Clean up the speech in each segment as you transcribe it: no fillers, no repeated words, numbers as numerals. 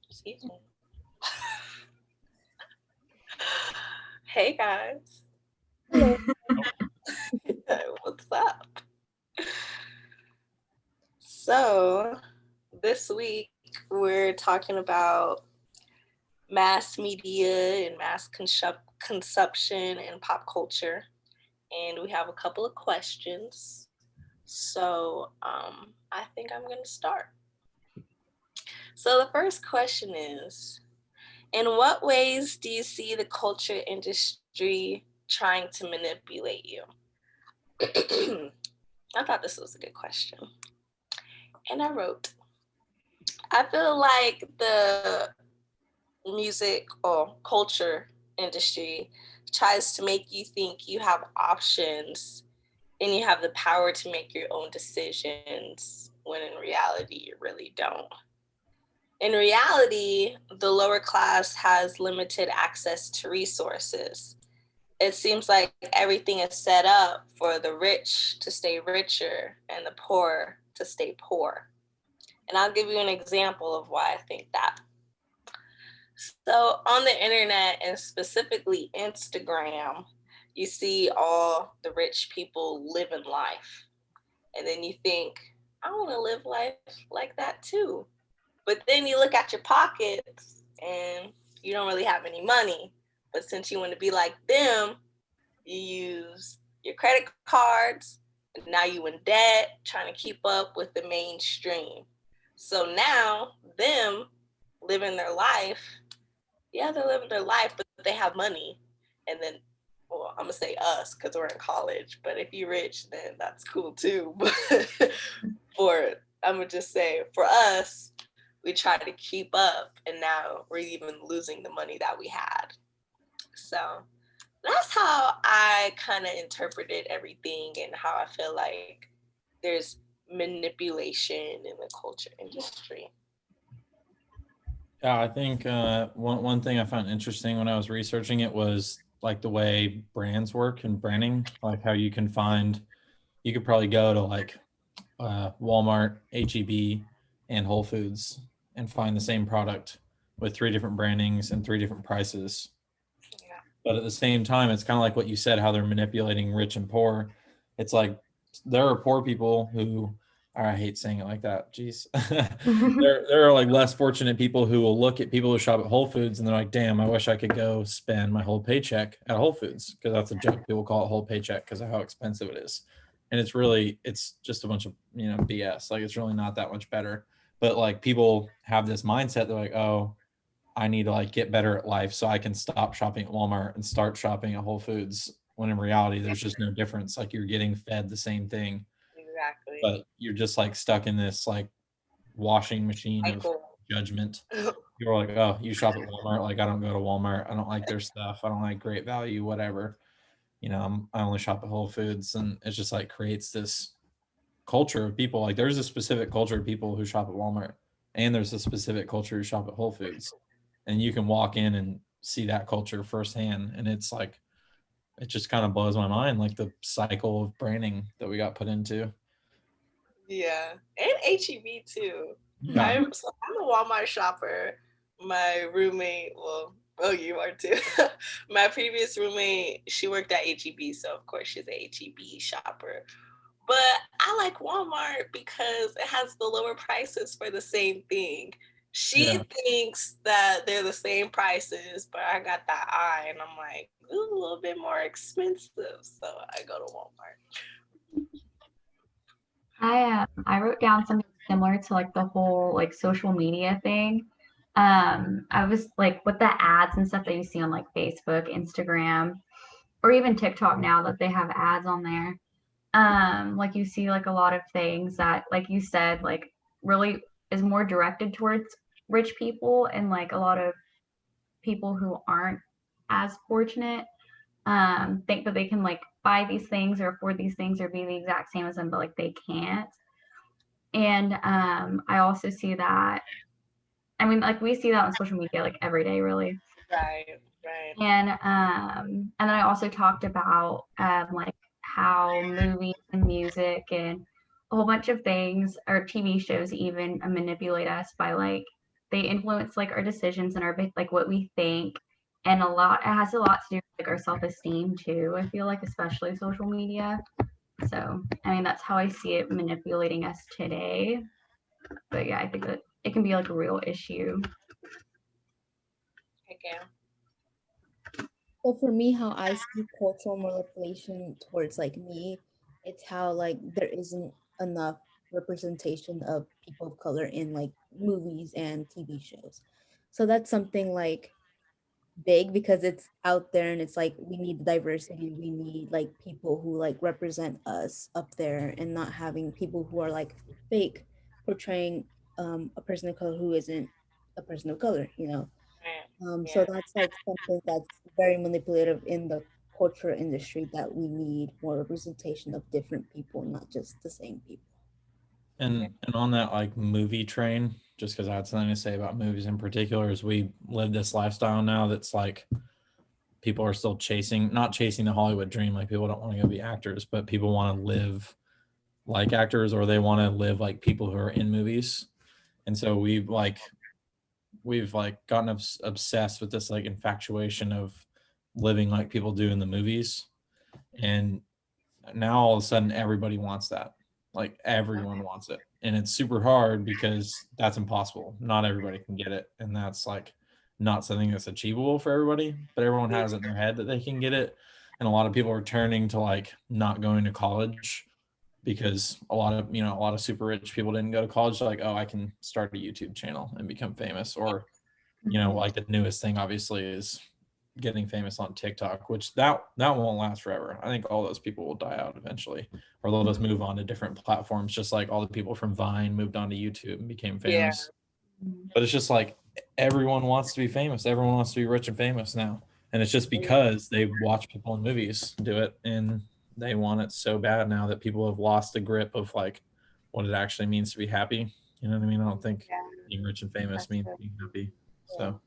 Excuse me. Hey guys. Hello. What's up? So, this week we're talking about mass media and mass consumption and pop culture. And we have a couple of questions. So, I think I'm going to start. So, the first question is, in what ways do you see the culture industry trying to manipulate you? I thought this was a good question. And I wrote, I feel like the music or culture industry tries to make you think you have options and you have the power to make your own decisions when in reality you really don't. In reality, the lower class has limited access to resources. It seems like everything is set up for the rich to stay richer and the poor to stay poor. And I'll give you an example of why I think that. So on the internet and specifically Instagram, you see all the rich people living life. And then you think, I want to live life like that too. But then you look at your pockets and you don't really have any money. But since you want to be like them, you use your credit cards, and now you in debt, trying to keep up with the mainstream. So now them living their life, yeah, they're living their life, but they have money. And then, well, I'm gonna say us because we're in college, but if you're rich, then that's cool too. But I'm gonna just say, for us, we try to keep up, and now we're even losing the money that we had. So that's how I kind of interpreted everything and how I feel like there's manipulation in the culture industry. Yeah, I think one thing I found interesting when I was researching it was like the way brands work and branding, like how you can find, you could probably go to like Walmart, HEB, and Whole Foods and find the same product with 3 different brandings and 3 different prices. Yeah. But at the same time, it's kind of like what you said, how they're manipulating rich and poor. It's like there are poor people who, or I hate saying it like that. Jeez. there are like less fortunate people who will look at people who shop at Whole Foods and they're like, damn, I wish I could go spend my whole paycheck at Whole Foods, because that's a joke. People call it whole paycheck because of how expensive it is. And it's just a bunch of, BS. Like, it's really not that much better. But like, people have this mindset. They're like, oh, I need to like get better at life so I can stop shopping at Walmart and start shopping at Whole Foods, when in reality there's just no difference. Like, you're getting fed the same thing, Exactly. but you're just like stuck in this like washing machine of judgment. You're like, oh, you shop at Walmart. Like, I don't go to Walmart. I don't like their stuff. I don't like Great Value, whatever. I only shop at Whole Foods. And it just like creates this culture of people. Like, there's a specific culture of people who shop at Walmart, and there's a specific culture who shop at Whole Foods. And you can walk in and see that culture firsthand. And it's like, it just kind of blows my mind, like the cycle of branding that we got put into. Yeah, and HEB too. Yeah. I'm a Walmart shopper. My roommate, well, oh, you are too. My previous roommate, she worked at HEB, so of course she's a HEB shopper. But I like Walmart because it has the lower prices for the same thing. She thinks that they're the same prices, but I got that eye, and I'm like, ooh, a little bit more expensive, so I go to Walmart. I wrote down something similar to like the whole like social media thing. I was like, with the ads and stuff that you see on like Facebook, Instagram, or even TikTok now that they have ads on there. Like, you see like a lot of things that, like you said, like really is more directed towards rich people, and like a lot of people who aren't as fortunate think that they can like buy these things or afford these things or be the exact same as them, but like they can't. And I also see that, I mean, like we see that on social media like every day, really. Right. And then I also talked about like how movies and music and a whole bunch of things, or TV shows even, manipulate us by like they influence like our decisions and our like what we think, and it has a lot to do with like our self-esteem too. I feel like, especially social media. So I mean, that's how I see it manipulating us today. But yeah, I think that it can be like a real issue. Again. So for me, how I see cultural manipulation towards like me, it's how like there isn't enough representation of people of color in like movies and TV shows. So that's something like big because it's out there and it's like we need diversity. We need like people who like represent us up there and not having people who are like fake portraying a person of color who isn't a person of color, you know. So Yeah. that's like something that's very manipulative in the culture industry, that we need more representation of different people, not just the same people. And on that like movie train, just because I had something to say about movies in particular, is we live this lifestyle now that's like people are still not chasing the Hollywood dream. Like people don't want to go be actors, but people want to live like actors, or they want to live like people who are in movies. And so we've like gotten obsessed with this like infatuation of living like people do in the movies. And now all of a sudden everybody wants that. Like everyone wants it. And it's super hard because that's impossible. Not everybody can get it. And that's like not something that's achievable for everybody, but everyone has it in their head that they can get it. And a lot of people are turning to like not going to college, because a lot of super rich people didn't go to college. Like, oh, I can start a YouTube channel and become famous. Or, like the newest thing obviously is getting famous on TikTok, which that won't last forever. I think all those people will die out eventually, or they'll just move on to different platforms, just like all the people from Vine moved on to YouTube and became famous. But it's just like everyone wants to be famous. Everyone wants to be rich and famous now. And it's just because they watch people in movies do it, and they want it so bad now that people have lost the grip of like what it actually means to be happy. You know what I mean? I don't think being rich and famous means being happy. So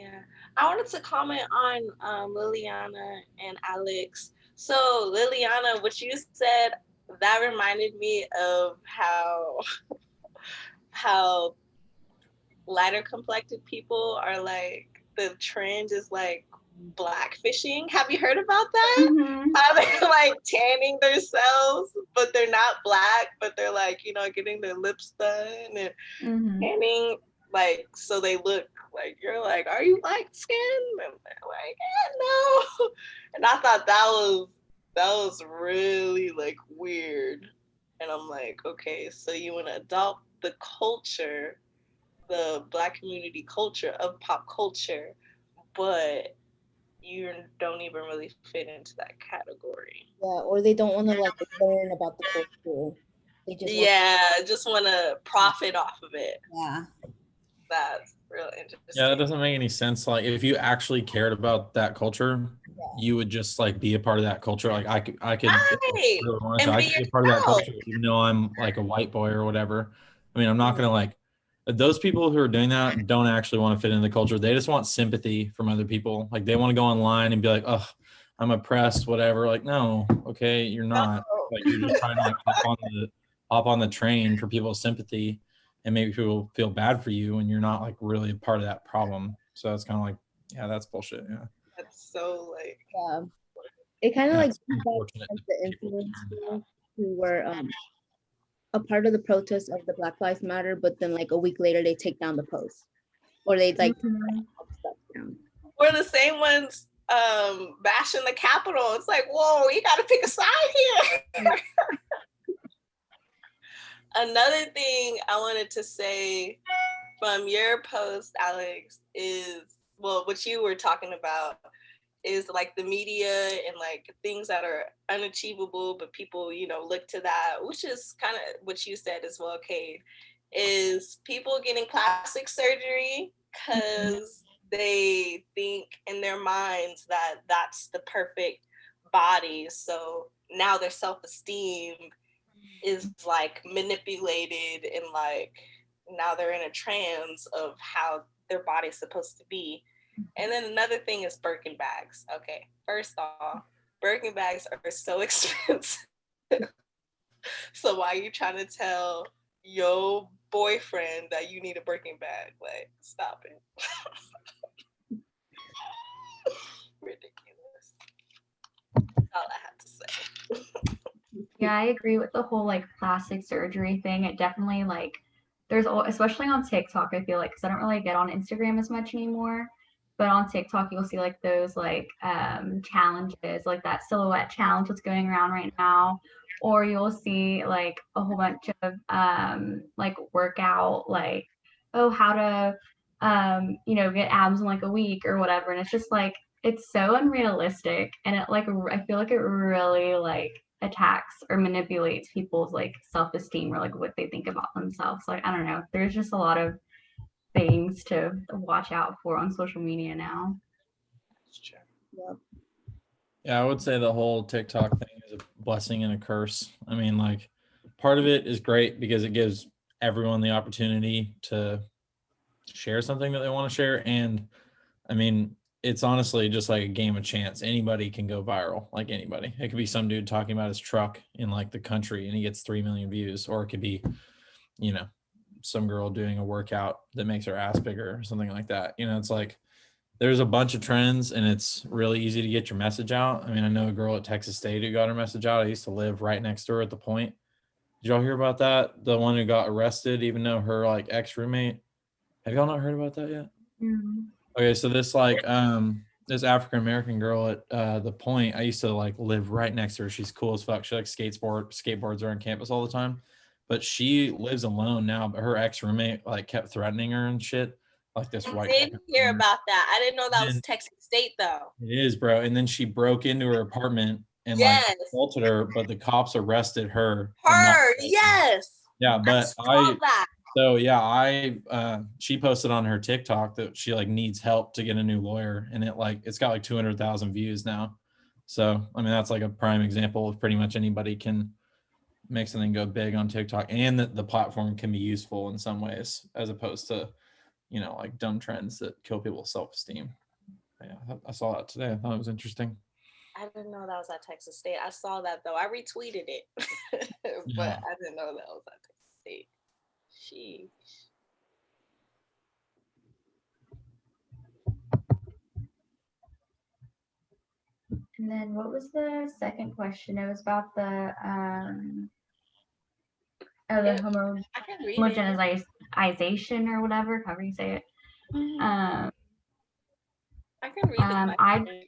Yeah, I wanted to comment on Liliana and Alex. So Liliana, what you said, that reminded me of how lighter complected people are like, the trend is like black fishing. Have you heard about that? Mm-hmm. How they're like tanning themselves, but they're not black, but they're like, getting their lips done and tanning, like, so they look like, you're like, are you light skinned? And they're like, no. And I thought that was really like weird. And I'm like, okay, so you want to adopt the culture, the black community culture of pop culture, but you don't even really fit into that category. Yeah, or they don't want to like learn about the culture. They just want to profit off of it. Yeah. That's real interesting. Yeah, that doesn't make any sense. Like if you actually cared about that culture, you would just like be a part of that culture. Like I could I could be a part of that culture, even though I'm like a white boy or whatever. I mean, I'm not gonna like, those people who are doing that don't actually want to fit in the culture. They just want sympathy from other people. Like they want to go online and be like, oh, I'm oppressed, whatever. Like, no, okay, you're not. Like you're just trying to like hop on the train for people's sympathy, and maybe people feel bad for you, and you're not like really a part of that problem. So it's kind of like, yeah, that's bullshit. Yeah. That's so like, Yeah. It kind of like the influencers who were a part of the protest of the Black Lives Matter, but then like a week later they take down the post, or they like stuff down. We're the same ones bashing the Capitol. It's like, whoa, you got to pick a side here. Another thing I wanted to say from your post, Alex, is, well, what you were talking about is like the media and like things that are unachievable, but people, look to that, which is kind of what you said as well, Cade, is people getting plastic surgery because they think in their minds that that's the perfect body. So now their self-esteem is like manipulated, and like now they're in a trance of how their body's supposed to be. And then another thing is Birkin bags. Okay, first off, Birkin bags are so expensive. So why are you trying to tell your boyfriend that you need a Birkin bag? Like, stop it. Ridiculous. That's all I have to say. Yeah, I agree with the whole like plastic surgery thing. It definitely like there's especially on TikTok, I feel like, because I don't really get on Instagram as much anymore. But on TikTok, you'll see like those like challenges, like that silhouette challenge that's going around right now, or you'll see like a whole bunch of like workout, like oh how to get abs in like a week or whatever, and it's just like it's so unrealistic, and it like I feel like it really like attacks or manipulates people's like self-esteem or like what they think about themselves. Like I don't know, there's just a lot of things to watch out for on social media now. Yep. Yeah, I would say the whole TikTok thing is a blessing and a curse. I mean, like, part of it is great because it gives everyone the opportunity to share something that they want to share. And I mean, it's honestly just like a game of chance. Anybody can go viral, like anybody. It could be some dude talking about his truck in like the country and he gets 3 million views, or it could be, some girl doing a workout that makes her ass bigger or something like that. It's like there's a bunch of trends and it's really easy to get your message out. I mean, I know a girl at Texas State who got her message out. I used to live right next door at the Point. Did y'all hear about that? The one who got arrested, even though her like ex-roommate. Have y'all not heard about that yet? Mm-hmm. Okay, so this like this African American girl at the Point, I used to like live right next to her. She's cool as fuck. She like skateboards are on campus all the time. But she lives alone now, but her ex-roommate like kept threatening her and shit. Like this I white did guy. hear about that. I didn't know that was And- Texas State though. It is, bro. And then she broke into her apartment and like Yes. assaulted her, but the cops arrested her. Her, yes. Yeah, but I saw that. So yeah, she posted on her TikTok that she like needs help to get a new lawyer, and it's got like 200,000 views now. So I mean that's like a prime example of pretty much anybody can make something go big on TikTok, and that the platform can be useful in some ways as opposed to like dumb trends that kill people's self-esteem. Yeah, I saw that today. I thought it was interesting. I didn't know that was at Texas State. I saw that though. I retweeted it, but I didn't know that was at Texas State. Sheesh. And then what was the second question? It was about the I can read it. homogenization or whatever, however you say it. I can read the question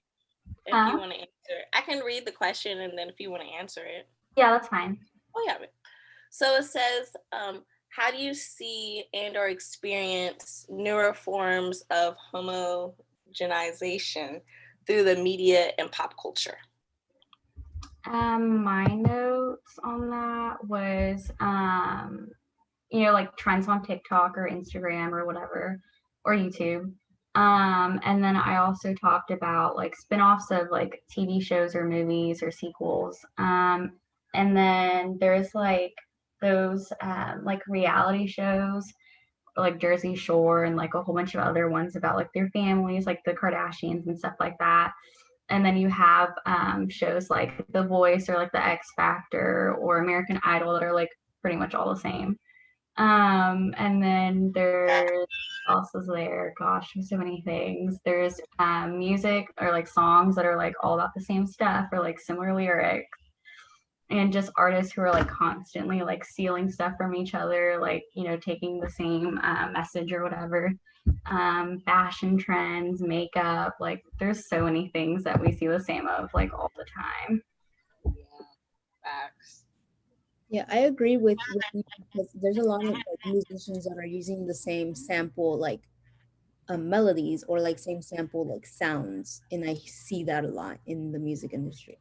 if you want to answer. I can read the question and then if you want to answer it. Yeah, that's fine. Oh yeah. So it says, how do you see and or experience newer forms of homogenization through the media and pop culture? My notes on that was, like trends on TikTok or Instagram or whatever, or YouTube. And then I also talked about like spin-offs of like TV shows or movies or sequels. And then there's like those like reality shows like Jersey Shore and like a whole bunch of other ones about like their families, like the Kardashians and stuff like that. And then you have shows like The Voice or like The X Factor or American Idol that are like pretty much all the same. And then there's also there, gosh, there's so many things. There's music or like songs that are like all about the same stuff or like similar lyrics. And just artists who are like constantly like stealing stuff from each other, like, taking the same message or whatever. Fashion trends, makeup, like there's so many things that we see the same of like all the time. Yeah, facts. Yeah, I agree with you because there's a lot of like, musicians that are using the same sample like melodies or like same sample like sounds, and I see that a lot in the music industry.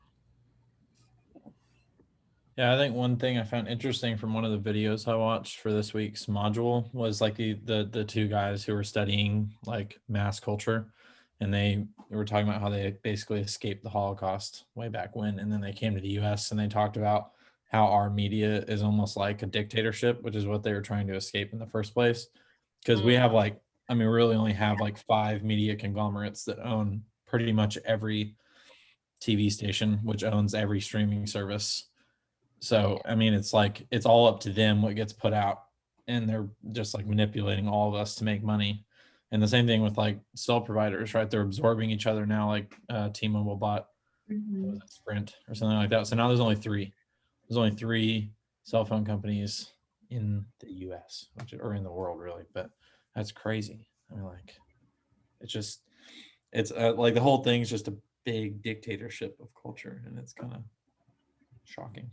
Yeah, I think one thing I found interesting from one of the videos I watched for this week's module was like the two guys who were studying like mass culture, and they were talking about how they basically escaped the Holocaust way back when, and then they came to the US and they talked about how our media is almost like a dictatorship, which is what they were trying to escape in the first place. Because we have we really only have like 5 media conglomerates that own pretty much every TV station, which owns every streaming service. So, I mean, it's like, it's all up to them what gets put out, and they're just like manipulating all of us to make money. And the same thing with like cell providers, right? They're absorbing each other now, like T-Mobile bought what was it, Sprint or something like that. So now there's only three. There's only three cell phone companies in the US, or in the world really, but that's crazy. I mean, like, it's like the whole thing's just a big dictatorship of culture, and it's kind of shocking.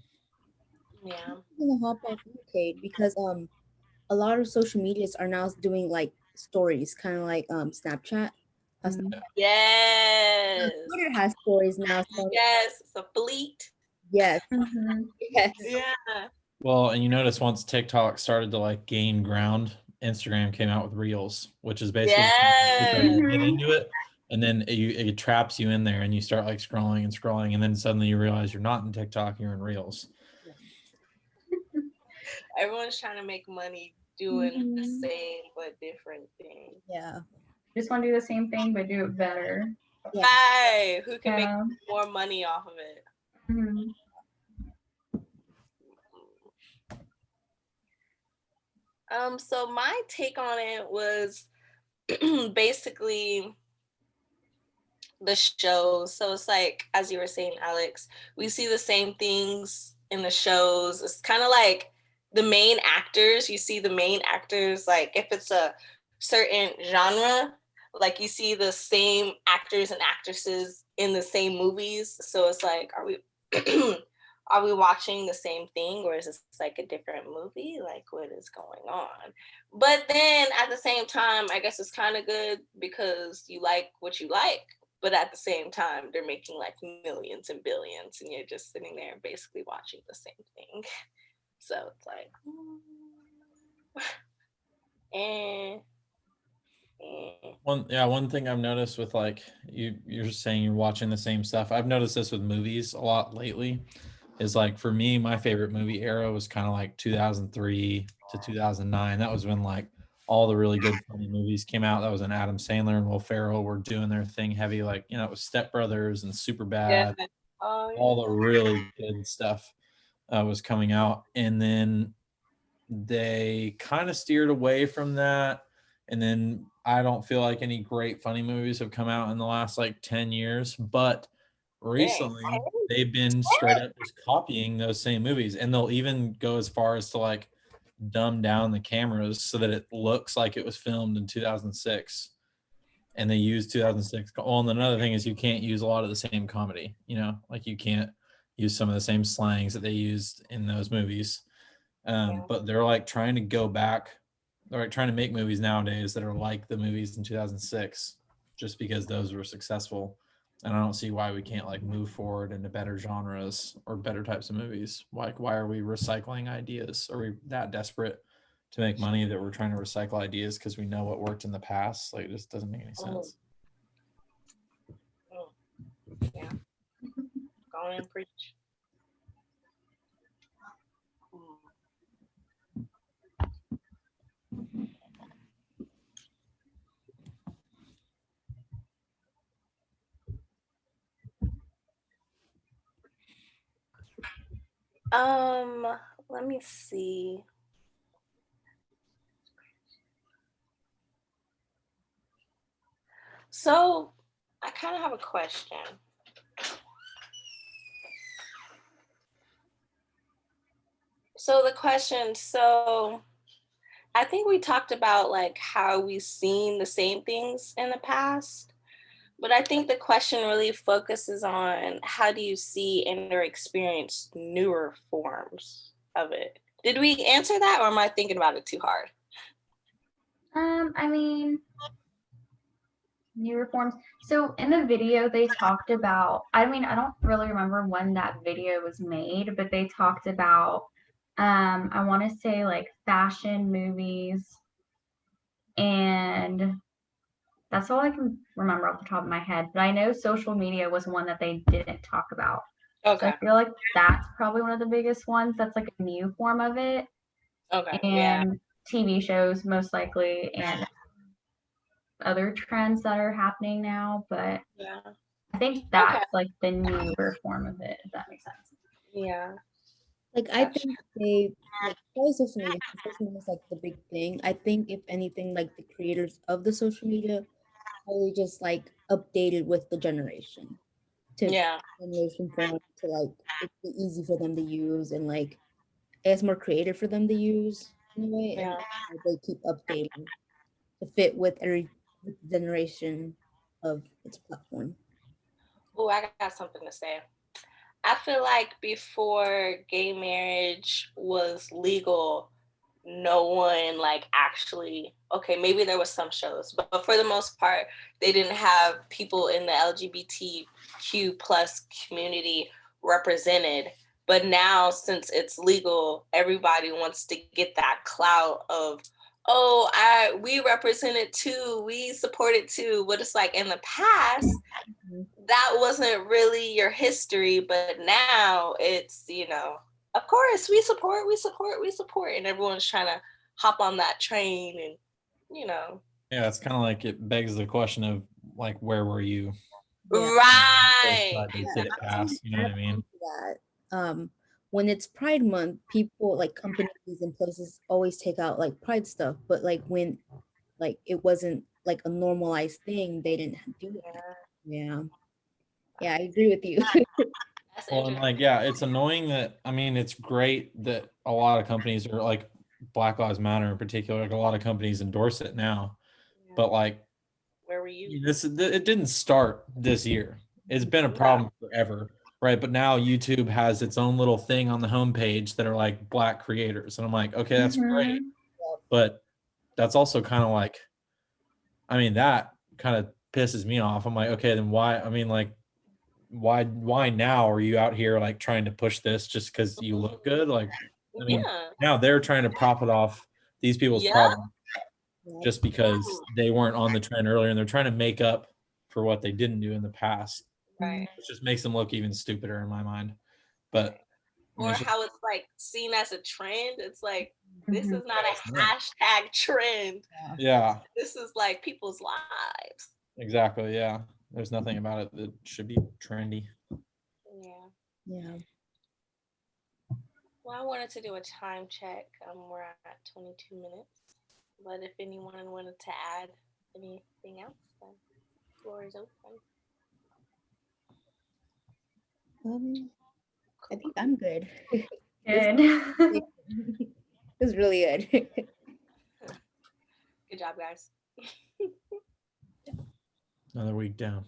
Yeah. I'm gonna hop off you, Cade, because a lot of social medias are now doing like stories, kind of like Snapchat. Yes. Twitter has stories now. So Yes. It's a fleet. yes, yes, Yeah. Well, and you notice once TikTok started to like gain ground, Instagram came out with Reels, which is basically Yes. you get into it, and then it traps you in there, and you start like scrolling and scrolling, and then suddenly you realize you're not in TikTok, you're in Reels. Everyone's trying to make money doing the same but different thing. yeah. Just want to do the same thing but do it better. Yeah. Right. Who can Yeah. make more money off of it? Mhm. So my take on it was basically the shows. So it's like, as you were saying, Alex, we see the same things in the shows. It's kind of like the main actors. You see the main actors, like if it's a certain genre, like you see the same actors and actresses in the same movies. So it's like, are we are we watching the same thing, or is this like a different movie? Like, what is going on? But then at the same time, I guess it's kind of good because you like what you like. But at the same time, they're making like millions and billions, and you're just sitting there basically watching the same thing. So it's like, One thing I've noticed with like you're saying you're watching the same stuff. I've noticed this with movies a lot lately. Is like, for me, my favorite movie era was kind of like 2003 to 2009. That was when like all the really good funny movies came out. That was when Adam Sandler and Will Ferrell were doing their thing heavy, like, you know, it was Step Brothers and Superbad. yeah. All the really good stuff was coming out, and then they kind of steered away from that. And then I don't feel like any great funny movies have come out in the last like 10 years, but recently they've been straight up just copying those same movies, and they'll even go as far as to like dumb down the cameras so that it looks like it was filmed in 2006, and they use 2006. Well, and another thing is you can't use a lot of the same comedy, you know, like you can't use some of the same slangs that they used in those movies. But they're like trying to go back. They're like trying to make movies nowadays that are like the movies in 2006, just because those were successful. And I don't see why we can't like move forward into better genres or better types of movies. Like, why are we recycling ideas? Are we that desperate to make money that we're trying to recycle ideas because we know what worked in the past? Like, it just doesn't make any sense. Yeah. Go on and preach. Let me see. So I kind of have a question. So I think we talked about like how we've seen the same things in the past, but I think the question really focuses on how do you see and or experience newer forms of it? Did we answer that, or am I thinking about it too hard? I mean, newer forms. So in the video, they talked about, I mean, I don't really remember when that video was made, but they talked about, I want to say like fashion movies, and that's all I can remember off the top of my head. But I know social media was one that they didn't talk about. Okay. So I feel like that's probably one of the biggest ones. That's like a new form of it. Okay. And Yeah. TV shows most likely, and other trends that are happening now. But Yeah. I think that's like the newer form of it, if that makes sense. Yeah. Like I Gotcha. think they like probably social media. Social media is like the big thing. I think if anything, like the creators of the social media probably just like updated with the generation to Yeah. generation form to like it's be easy for them to use and like I guess more creative for them to use in a way, and Yeah. they keep updating to fit with the generation of its platform. Oh, I got something to say. I feel like before gay marriage was legal, no one like actually, okay, maybe there was some shows, but for the most part, they didn't have people in the LGBTQ plus community represented. But now, since it's legal, everybody wants to get that clout of, oh, we represent it too, we support it too. But it's like in the past, that wasn't really your history, but now it's, of course we support, and everyone's trying to hop on that train and, Yeah, it's kind of like it begs the question of like, where were you? Yeah. right. They get it passed, you know what I mean? That when it's Pride Month, people like companies and places always take out like Pride stuff, but like when like it wasn't like a normalized thing, they didn't do it. Yeah. Yeah, I agree with you. That's Well, and interesting. like, yeah, it's annoying that, I mean, it's great that a lot of companies are like Black Lives Matter in particular, like a lot of companies endorse it now, Yeah. but like, Where were you? it didn't start this year. It's been a problem forever, right? But now YouTube has its own little thing on the homepage that are like Black creators, and I'm like, okay, that's great, but that's also kind of like, I mean, that kind of pisses me off. I'm like, okay, then why? I mean, like, why now are you out here like trying to push this just because you look good? Like, I mean, Yeah. now they're trying to profit off these people's Yeah. problems just because they weren't on the trend earlier, and they're trying to make up for what they didn't do in the past, Right. which just makes them look even stupider in my mind. But I mean, Or it's just, how it's like seen as a trend. It's like, this Mhm. is not a Yeah. hashtag trend. Yeah, This is like people's lives. exactly. Yeah, there's nothing about it that should be trendy. Yeah. Yeah. Well, I wanted to do a time check. We're at 22 minutes. But if anyone wanted to add anything else, then the floor is open. I think I'm good. Good. It was really good. Good job, guys. Another week down.